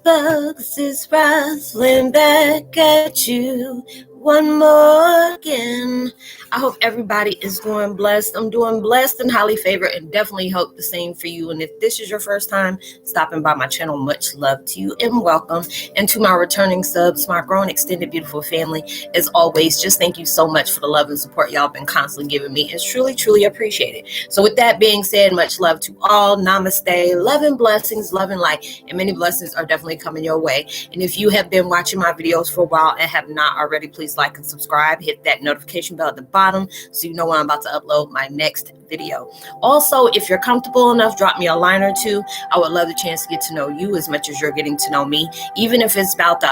Bugs is Roslynn back at you one more again. I hope everybody is doing blessed. I'm doing blessed and highly favored, and definitely hope the same for you. And if this is your first time stopping by my channel, much love to you and welcome. And to my returning subs, my grown, extended, beautiful family, as always, just thank you so much for the love and support y'all been constantly giving me. It's truly, truly appreciated. So with that being said, much love to all. Namaste. Love and blessings, love and light, and many blessings are definitely coming your way. And if you have been watching my videos for a while and have not already, please like and subscribe. Hit that notification bell at the bottom so you know when I'm about to upload my next video. Also, if you're comfortable enough, drop me a line or two. I would love the chance to get to know you as much as you're getting to know me, even if it's about the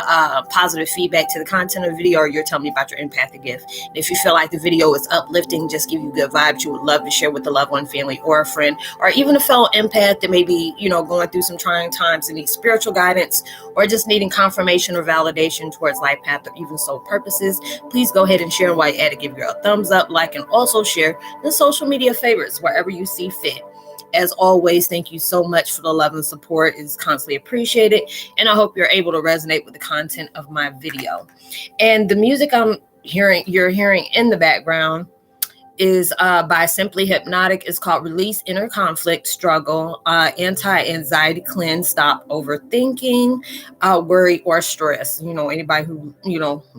positive feedback to the content of the video, or you're telling me about your empathic gift. And if you feel like the video is uplifting, just give you good vibes, you would love to share with a loved one, family, or a friend, or even a fellow empath that may be, going through some trying times and needs spiritual guidance, or just needing confirmation or validation towards life path or even soul purposes, please go ahead and share. While you're at it, give you a thumbs up, like, and also share the social media favorites wherever you see fit. As always, thank you so much for the love and support. It's constantly appreciated, and I hope you're able to resonate with the content of my video. And the music you're hearing in the background is by Simply Hypnotic. It's called Release Inner Conflict, Struggle, Anti-Anxiety Cleanse, Stop Overthinking, Worry, or Stress. Anybody who,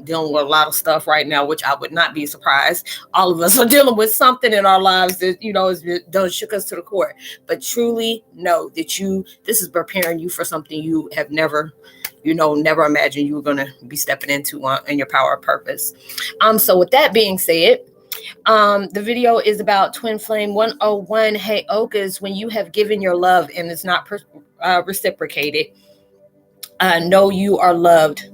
dealing with a lot of stuff right now, which I would not be surprised. All of us are dealing with something in our lives that, has shook us to the core. But truly know that this is preparing you for something you have never imagined you were going to be stepping into in your power of purpose. So with that being said, the video is about Twin Flame 101 Heyokas. When you have given your love and it's not reciprocated, know you are loved.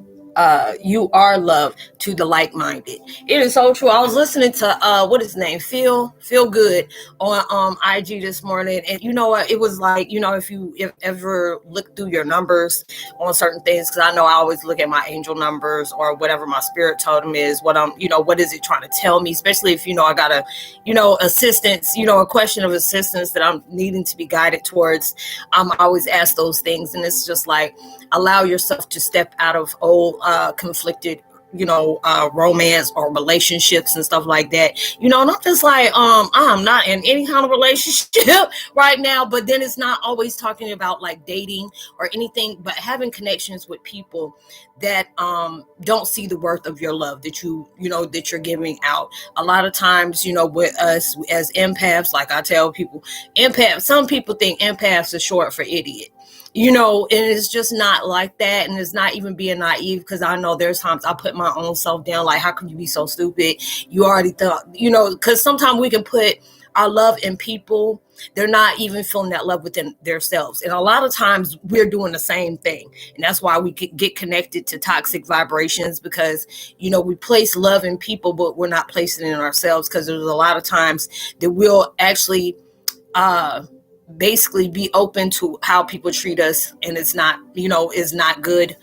You are loved to the like-minded. It is so true. I was listening to what is his name? Feel Good on IG this morning, and you know what? It was like, if you ever look through your numbers on certain things, because I know I always look at my angel numbers or whatever my spirit totem is, what what is it trying to tell me? Especially if I got a assistance, a question of assistance that I'm needing to be guided towards. I always ask those things, and it's just like, allow yourself to step out of old conflicted romance or relationships and stuff like that, and I'm just like, I'm not in any kind of relationship right now, but then it's not always talking about like dating or anything, but having connections with people that don't see the worth of your love that that you're giving out. A lot of times, with us as empaths, like I tell people, some people think empaths are short for idiot. And it's just not like that. And it's not even being naive, because I know there's times I put my own self down. Like, how can you be so stupid? You already thought, because sometimes we can put our love in people. They're not even feeling that love within themselves. And a lot of times we're doing the same thing. And that's why we get connected to toxic vibrations, because, we place love in people, but we're not placing it in ourselves, because there's a lot of times that we'll actually, basically be open to how people treat us, and it's not is not good.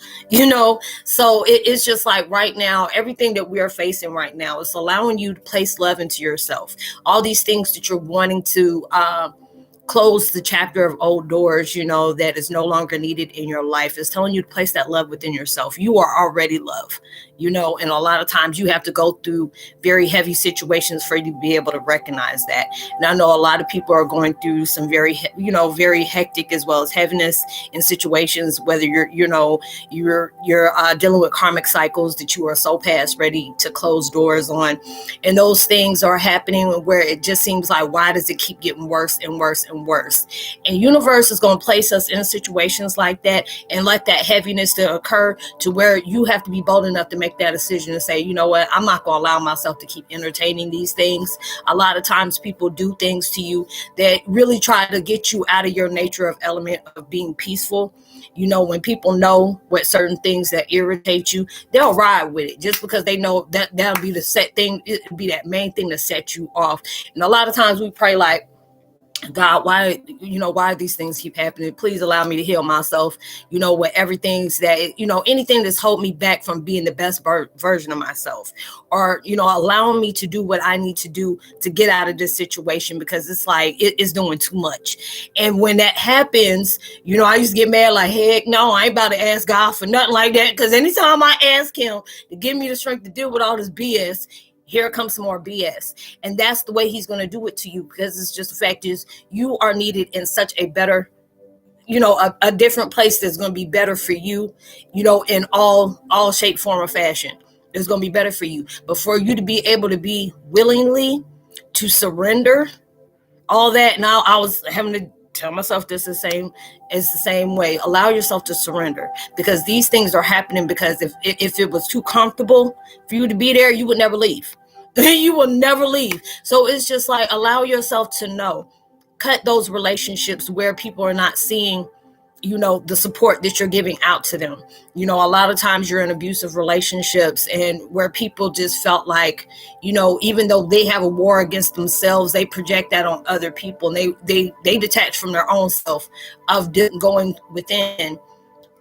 So it's just like right now, everything that we are facing right now is allowing you to place love into yourself. All these things that you're wanting to close the chapter of old doors, that is no longer needed in your life, is telling you to place that love within yourself. You are already love, and a lot of times you have to go through very heavy situations for you to be able to recognize that. And I know a lot of people are going through some very, very hectic as well as heaviness in situations, whether you're dealing with karmic cycles that you are so past ready to close doors on. And those things are happening where it just seems like, why does it keep getting worse and worse and worse? And universe is going to place us in situations like that and let that heaviness to occur, to where you have to be bold enough to make that decision and say, you know what, I'm not going to allow myself to keep entertaining these things. A lot of times people do things to you that really try to get you out of your nature of element of being peaceful. When people know what certain things that irritate you, they'll ride with it just because they know that that'll be the set thing. It'll be that main thing to set you off. And a lot of times we pray like, God, why these things keep happening? Please allow me to heal myself, with everything's that, anything that's holding me back from being the best version of myself, or, allowing me to do what I need to do to get out of this situation, because it's like, it's doing too much. And when that happens, I used to get mad, like, heck no, I ain't about to ask God for nothing like that. Because anytime I ask him to give me the strength to deal with all this BS, here comes some more BS. And that's the way he's going to do it to you, because it's just the fact is you are needed in such a better, a different place that's going to be better for you, in all shape, form, or fashion. It's going to be better for you. But for you to be able to be willingly to surrender all that. Now I was having to tell myself this the same way. Allow yourself to surrender, because these things are happening because if it was too comfortable for you to be there, you would never leave. You will never leave. So it's just like, allow yourself to know, cut those relationships where people are not seeing, the support that you're giving out to them. A lot of times you're in abusive relationships, and where people just felt like, even though they have a war against themselves, they project that on other people, and they detach from their own self of going within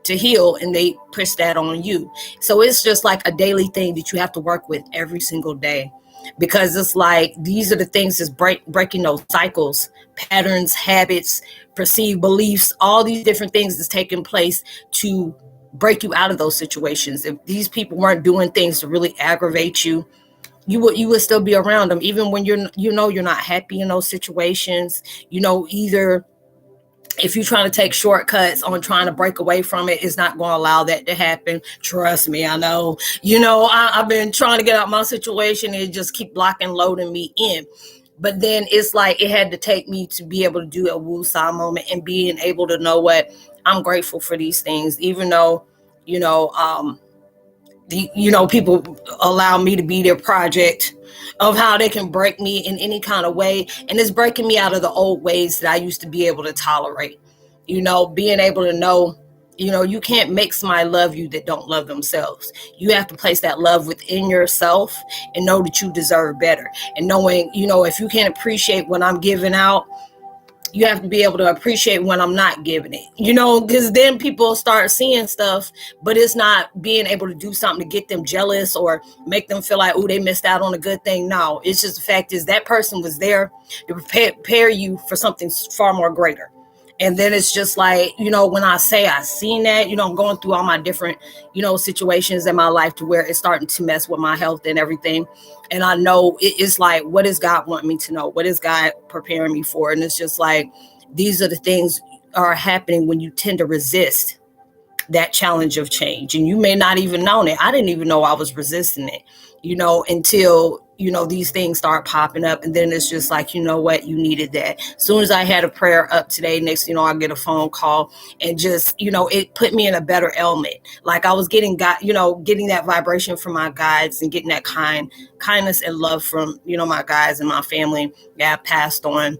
to heal, and they push that on you. So it's just like a daily thing that you have to work with every single day, because it's like, these are the things that's breaking those cycles, patterns, habits, perceived beliefs, all these different things that's taking place to break you out of those situations. If these people weren't doing things to really aggravate you, you would still be around them, even when you're not happy in those situations. Either if you're trying to take shortcuts on trying to break away from it, it's not going to allow that to happen. Trust me, I know. I've been trying to get out my situation, and it just keep blocking, loading me in. But then it's like, it had to take me to be able to do a woosah moment, and being able to know what I'm grateful for these things, even though, people allow me to be their project of how they can break me in any kind of way. And it's breaking me out of the old ways that I used to be able to tolerate, being able to know, you can't make somebody love you that don't love themselves. You have to place that love within yourself and know that you deserve better. And knowing, if you can't appreciate what I'm giving out, you have to be able to appreciate when I'm not giving it, because then people start seeing stuff, but it's not being able to do something to get them jealous or make them feel like, oh, they missed out on a good thing. No, it's just the fact is that person was there to prepare you for something far more greater. And then it's just like, when I say I seen that, I'm going through all my different, situations in my life to where it's starting to mess with my health and everything. And I know it's like, what does God want me to know? What is God preparing me for? And it's just like, these are the things are happening when you tend to resist that challenge of change. And you may not even know it. I didn't even know I was resisting it, until, these things start popping up. And then it's just like, what, you needed that. As soon as I had a prayer up today, next, I get a phone call, and just, it put me in a better element. Like I was getting getting that vibration from my guides, and getting that kindness and love from, my guides and my family that passed on.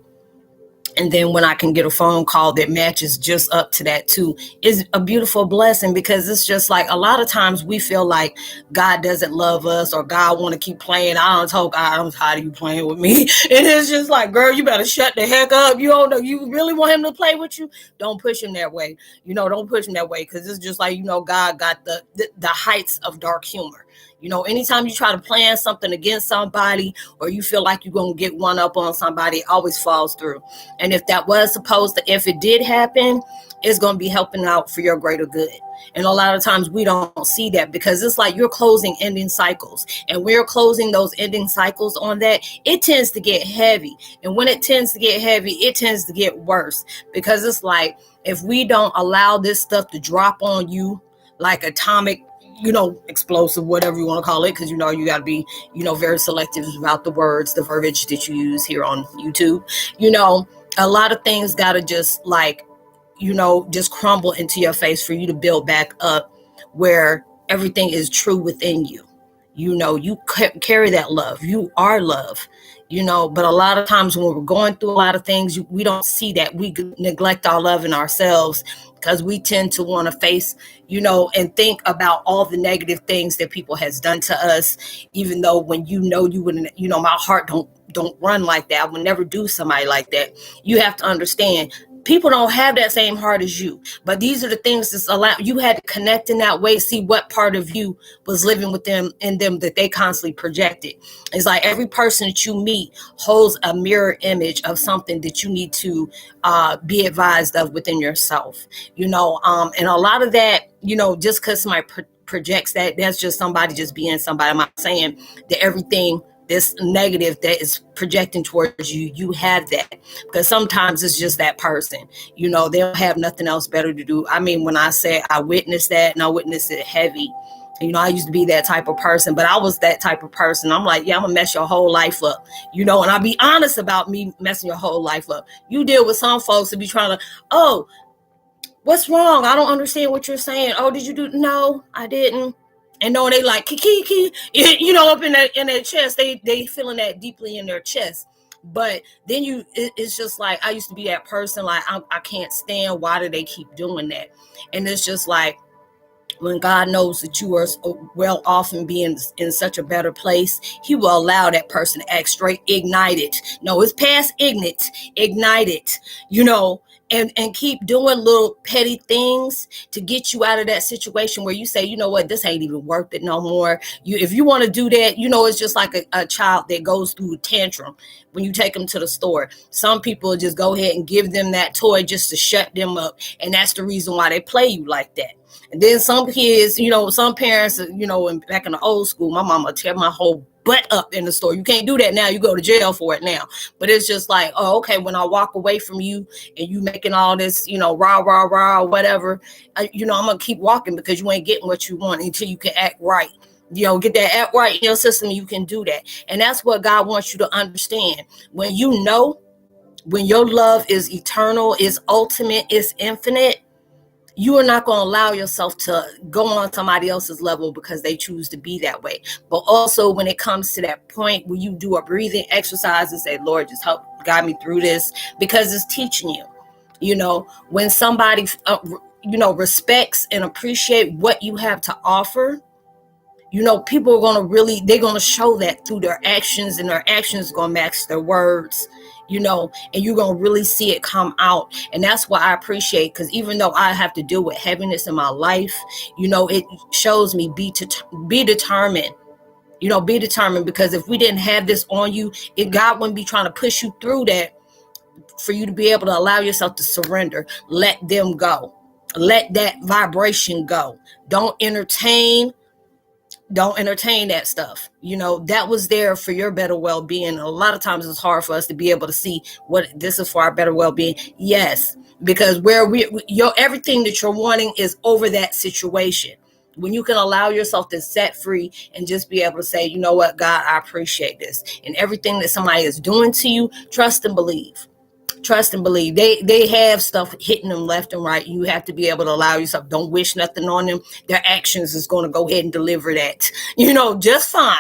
And then when I can get a phone call that matches just up to that too, is a beautiful blessing, because it's just like, a lot of times we feel like God doesn't love us, or God want to keep playing. I don't told God, I'm tired of you playing with me. And it's just like, girl, you better shut the heck up. You don't know, you really want him to play with you? Don't push him that way. Don't push him that way. Because it's just like, God got the heights of dark humor. Anytime you try to plan something against somebody, or you feel like you're going to get one up on somebody, it always falls through. And if that was supposed to, if it did happen, it's going to be helping out for your greater good. And a lot of times we don't see that, because it's like you're closing ending cycles, and we're closing those ending cycles on that. It tends to get heavy. And when it tends to get heavy, it tends to get worse, because it's like, if we don't allow this stuff to drop on you like atomic, explosive, whatever you want to call it, because you got to be very selective about the words, the verbiage that you use here on YouTube. A lot of things got to just like, just crumble into your face for you to build back up, where everything is true within you. You carry that love. You are love. But a lot of times when we're going through a lot of things, we don't see that. We neglect our love in ourselves because we tend to want to face, and think about all the negative things that people has done to us, even though when you wouldn't, my heart don't run like that. I would never do somebody like that. You have to understand, people don't have that same heart as you, but these are the things that's allowed. You had to connect in that way, see what part of you was living with them in them that they constantly projected. It's like every person that you meet holds a mirror image of something that you need to be advised of within yourself, and a lot of that, just because somebody projects that's just somebody just being somebody. I'm not saying that everything this negative that is projecting towards you, you have that, because sometimes it's just that person, they don't have nothing else better to do. I mean, when I say I witnessed that, and I witnessed it heavy, I used to be that type of person, but I was that type of person. I'm like, yeah, I'm gonna mess your whole life up, and I'll be honest about me messing your whole life up. You deal with some folks that be trying to, oh, what's wrong? I don't understand what you're saying. Oh, did you do? No, I didn't. And no, they like kiki, up in their chest. They feeling that deeply in their chest. But then it's just like, I used to be that person. Like, I can't stand. Why do they keep doing that? And it's just like, when God knows that you are well off and being in such a better place, he will allow that person to act straight, ignite it. No, it's past ignorant, ignite it, and keep doing little petty things to get you out of that situation where you say, you know what, this ain't even worth it no more. If you want to do that, it's just like a child that goes through a tantrum when you take them to the store. Some people just go ahead and give them that toy just to shut them up. And that's the reason why they play you like that. And then some kids, some parents, back in the old school, my mama tear my whole butt up in the store. You can't do that now. You go to jail for it now. But it's just like, oh, okay, when I walk away from you and you making all this, rah, whatever, I'm going to keep walking because you ain't getting what you want until you can act right. Get that act right in your system, you can do that. And that's what God wants you to understand. When when your love is eternal, is ultimate, is infinite, you are not going to allow yourself to go on somebody else's level because they choose to be that way. But also when it comes to that point where you do a breathing exercise and say, Lord, just help guide me through this, because it's teaching you, when somebody, respects and appreciate what you have to offer, people are going to they're going to show that through their actions, and their actions are going to match their words, and you're going to really see it come out. And that's what I appreciate, because even though I have to deal with heaviness in my life, it shows me be determined, be determined, because if we didn't have this on you, God wouldn't be trying to push you through that for you to be able to allow yourself to surrender, let them go, let that vibration go. Don't entertain that stuff. That was there for your better well-being. A lot of times it's hard for us to be able to see what this is for our better well-being. Yes, because everything that you're wanting is over that situation. When you can allow yourself to set free and just be able to say, you know what, God, I appreciate this. And everything that somebody is doing to you, trust and believe. Trust and believe. They have stuff hitting them left and right. You have to be able to allow yourself. Don't wish nothing on them. Their actions is going to go ahead and deliver that. Just fine.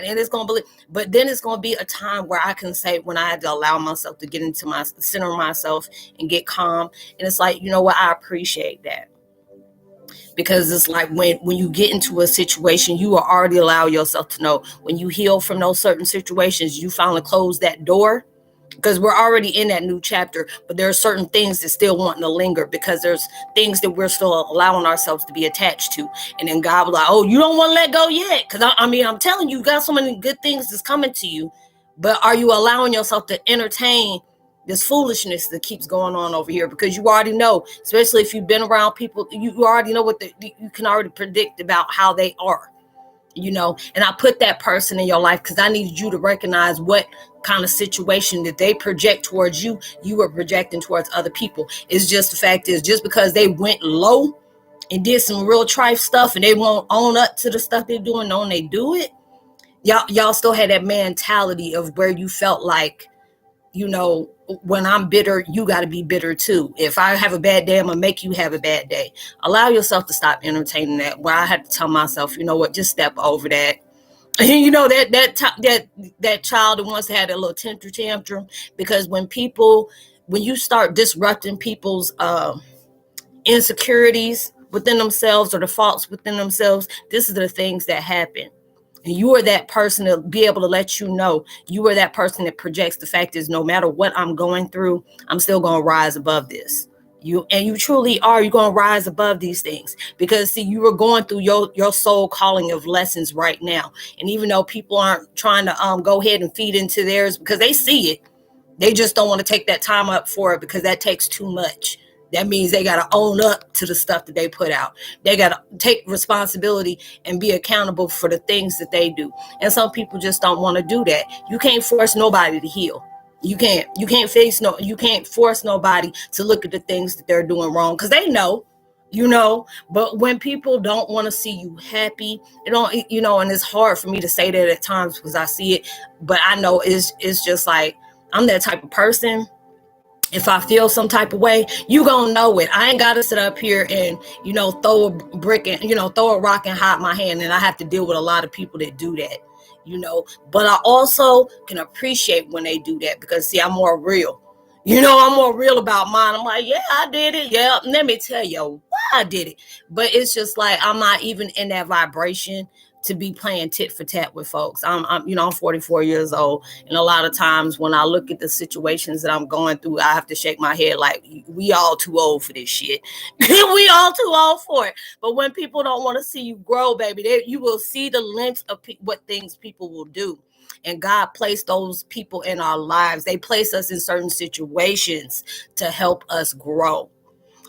And it's going to believe. But then it's going to be a time where I can say, when I had to allow myself to get into my center myself and get calm. And it's like, you know what? I appreciate that. Because it's like when you get into a situation, you are already allow yourself to know when you heal from those certain situations, you finally close that door. Because we're already in that new chapter, but there are certain things that still wanting to linger, because there's things that we're still allowing ourselves to be attached to. And then God was like, oh, you don't want to let go yet. Because I'm telling you, got so many good things that's coming to you. But are you allowing yourself to entertain this foolishness that keeps going on over here? Because you already know, especially if you've been around people, you already know you can already predict about how they are. And I put that person in your life because I needed you to recognize what kind of situation that they project towards you, you were projecting towards other people. It's just the fact is, just because they went low and did some real trife stuff and they won't own up to the stuff they're doing, knowing they do it, y'all still had that mentality of where you felt like, when I'm bitter, you got to be bitter too. If I have a bad day, I'm going to make you have a bad day. Allow yourself to stop entertaining that. Where I had to tell myself, you know what, just step over that. You know, that child that wants to have that little temper tantrum, because when you start disrupting people's insecurities within themselves, or the faults within themselves, this is the things that happen. And you are that person to be able to let you know, you are that person that projects the fact is, no matter what I'm going through, I'm still going to rise above this. You truly are. You're going to rise above these things, because see, you are going through your soul calling of lessons right now. And even though people aren't trying to go ahead and feed into theirs, because they see it, they just don't want to take that time up for it, because that takes too much. That means they got to own up to the stuff that they put out. They got to take responsibility and be accountable for the things that they do. And some people just don't want to do that. You can't force nobody to heal. You can't force nobody to look at the things that they're doing wrong, because they know, but when people don't want to see you happy, and it's hard for me to say that at times, because I see it, but I know it's just like, I'm that type of person. If I feel some type of way, you gonna know it. I ain't gotta sit up here and throw a brick and throw a rock and hide my hand. And I have to deal with a lot of people that do that, but I also can appreciate when they do that, because see, I'm more real. I'm more real about mine. I'm like, yeah, I did it. Yeah, let me tell you why I did it. But it's just like, I'm not even in that vibration to be playing tit for tat with folks. I'm 44 years old, and a lot of times when I look at the situations that I'm going through, I have to shake my head like, we all too old for this shit. We all too old for it. But when people don't want to see you grow, baby, you will see the lengths of what things people will do. And God placed those people in our lives. They place us in certain situations to help us grow.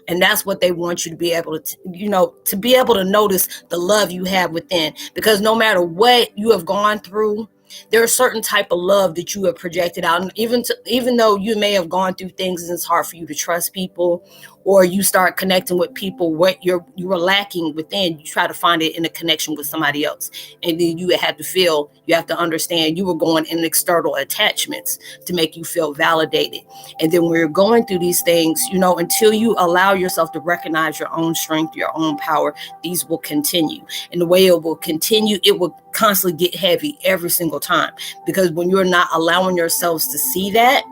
And that's what they want you to be able to be able to notice the love you have within. Because no matter what you have gone through, there's a certain type of love that you have projected out. And even though you may have gone through things and it's hard for you to trust people, or you start connecting with people, what you were lacking within, you try to find it in a connection with somebody else. And then you have to understand you were going in external attachments to make you feel validated. And then when you're going through these things, until you allow yourself to recognize your own strength, your own power, these will continue. And the way it will continue, it will constantly get heavy every single time. Because when you're not allowing yourselves to see that,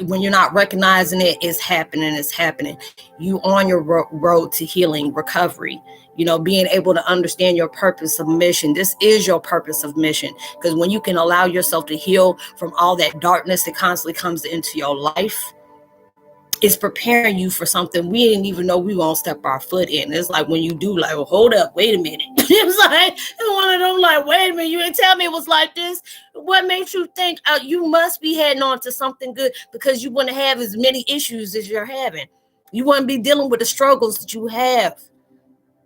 when you're not recognizing it's happening. You on your road to healing, recovery, being able to understand your purpose of mission. This is your purpose of mission. Because when you can allow yourself to heal from all that darkness that constantly comes into your life, it's preparing you for something we didn't even know we won't step our foot in. It's like when you do, like, well, hold up, wait a minute. It's like one of them, like, wait a minute, you didn't tell me it was like this. What makes you think you must be heading on to something good? Because you wouldn't have as many issues as you're having. You wouldn't be dealing with the struggles that you have.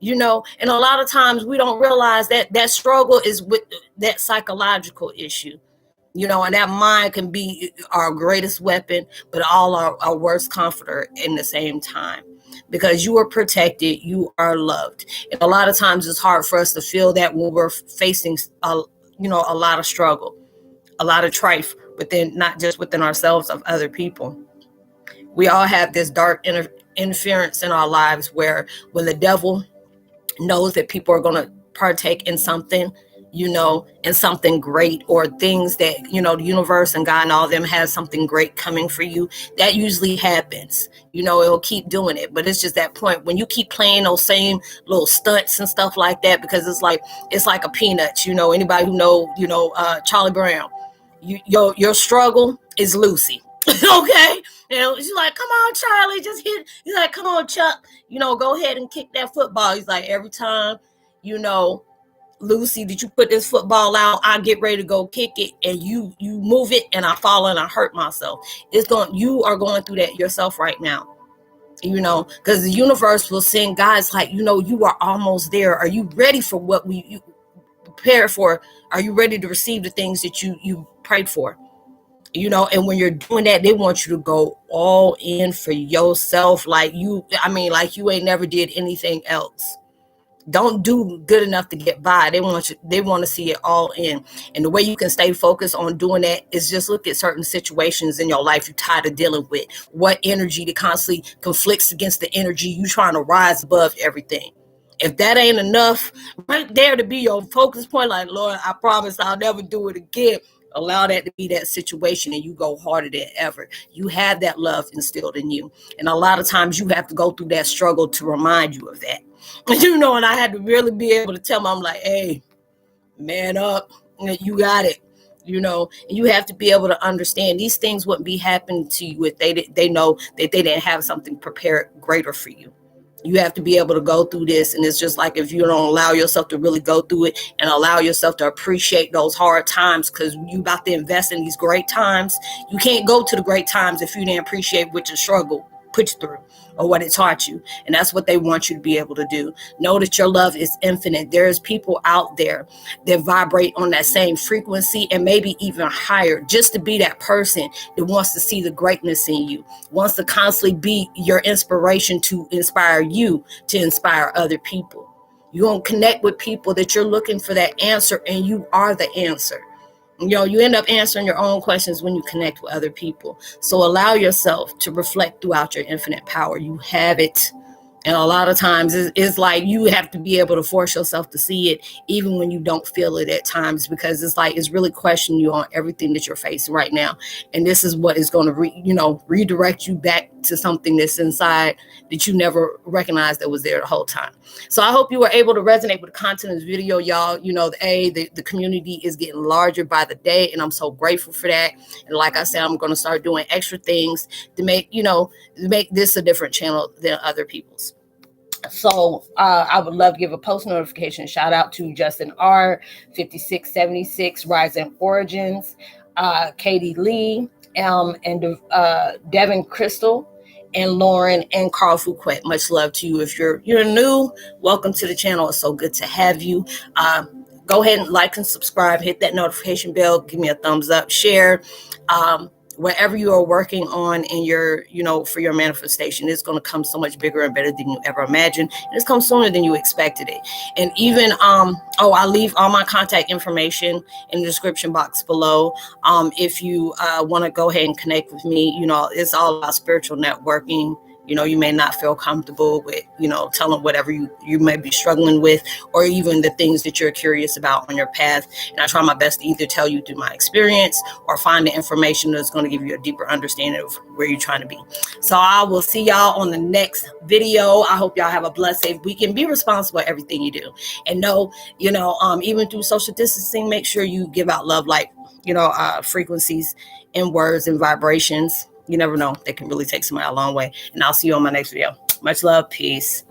And a lot of times we don't realize that struggle is with that psychological issue. And that mind can be our greatest weapon, but all our worst comforter in the same time, because you are protected, you are loved. And a lot of times it's hard for us to feel that when we're facing a lot of struggle, a lot of strife within, not just within ourselves, of other people. We all have this dark interference in our lives, where when the devil knows that people are going to partake in something, and something great, or things that, the universe and God and all of them has something great coming for you, that usually happens. It'll keep doing it. But it's just that point when you keep playing those same little stunts and stuff like that, because it's like a Peanuts, anybody who know, Charlie Brown, your struggle is Lucy. Okay. She's like, come on, Charlie, just hit. He's like, come on, Chuck, go ahead and kick that football. He's like, every time, Lucy, did you put this football out? I get ready to go kick it, and you move it, and I fall and I hurt myself. You are going through that yourself right now, because the universe will send guys like, you are almost there. Are you ready for what you prepared for? Are you ready to receive the things that you prayed for? And when you're doing that, they want you to go all in for yourself, like you ain't never did anything else. Don't do good enough to get by. They want to see it all in. And the way you can stay focused on doing that is just look at certain situations in your life you're tired of dealing with. What energy that constantly conflicts against the energy you trying to rise above everything. If that ain't enough right there to be your focus point, like, Lord, I promise I'll never do it again. Allow that to be that situation and you go harder than ever. You have that love instilled in you. And a lot of times you have to go through that struggle to remind you of that. And I had to really be able to tell them, I'm like, hey, man up, you got it. And you have to be able to understand these things wouldn't be happening to you if they know that they didn't have something prepared greater for you. You have to be able to go through this. And it's just like, if you don't allow yourself to really go through it and allow yourself to appreciate those hard times, because you about to invest in these great times. You can't go to the great times if you didn't appreciate what your struggle put you through or what it taught you. And that's what they want you to be able to do. Know that your love is infinite. There's people out there that vibrate on that same frequency and maybe even higher, just to be that person that wants to see the greatness in you, wants to constantly be your inspiration to inspire you to inspire other people. You're going to connect with people that you're looking for that answer, and you are the answer. You end up answering your own questions when you connect with other people. So allow yourself to reflect throughout your infinite power. You have it. And a lot of times it's like you have to be able to force yourself to see it, even when you don't feel it at times, because it's like it's really questioning you on everything that you're facing right now. And this is what is going to redirect you back to something that's inside that you never recognized that was there the whole time. So I hope you were able to resonate with the content of this video, y'all. The community is getting larger by the day, and I'm so grateful for that. And like I said, I'm going to start doing extra things to make this a different channel than other people's. So I would love to give a post notification shout out to Justin R, 5676 Rising Origins, Katie Lee, and Devin Crystal, and Lauren and Carl Fouquet. Much love to you. If you're new, welcome to the channel. It's so good to have you. Go ahead and like and subscribe, hit that notification bell, give me a thumbs up, share. Whatever you are working on in your, for your manifestation, it's going to come so much bigger and better than you ever imagined. And it's come sooner than you expected it. And even, I'll leave all my contact information in the description box below. If you want to go ahead and connect with me, it's all about spiritual networking. You may not feel comfortable with, telling whatever you may be struggling with, or even the things that you're curious about on your path. And I try my best to either tell you through my experience or find the information that's going to give you a deeper understanding of where you're trying to be. So I will see y'all on the next video. I hope y'all have a blessed, safe weekend. Be responsible for everything you do. And know, even through social distancing, make sure you give out love, like, frequencies and words and vibrations. You never know. They can really take somebody a long way. And I'll see you on my next video. Much love. Peace.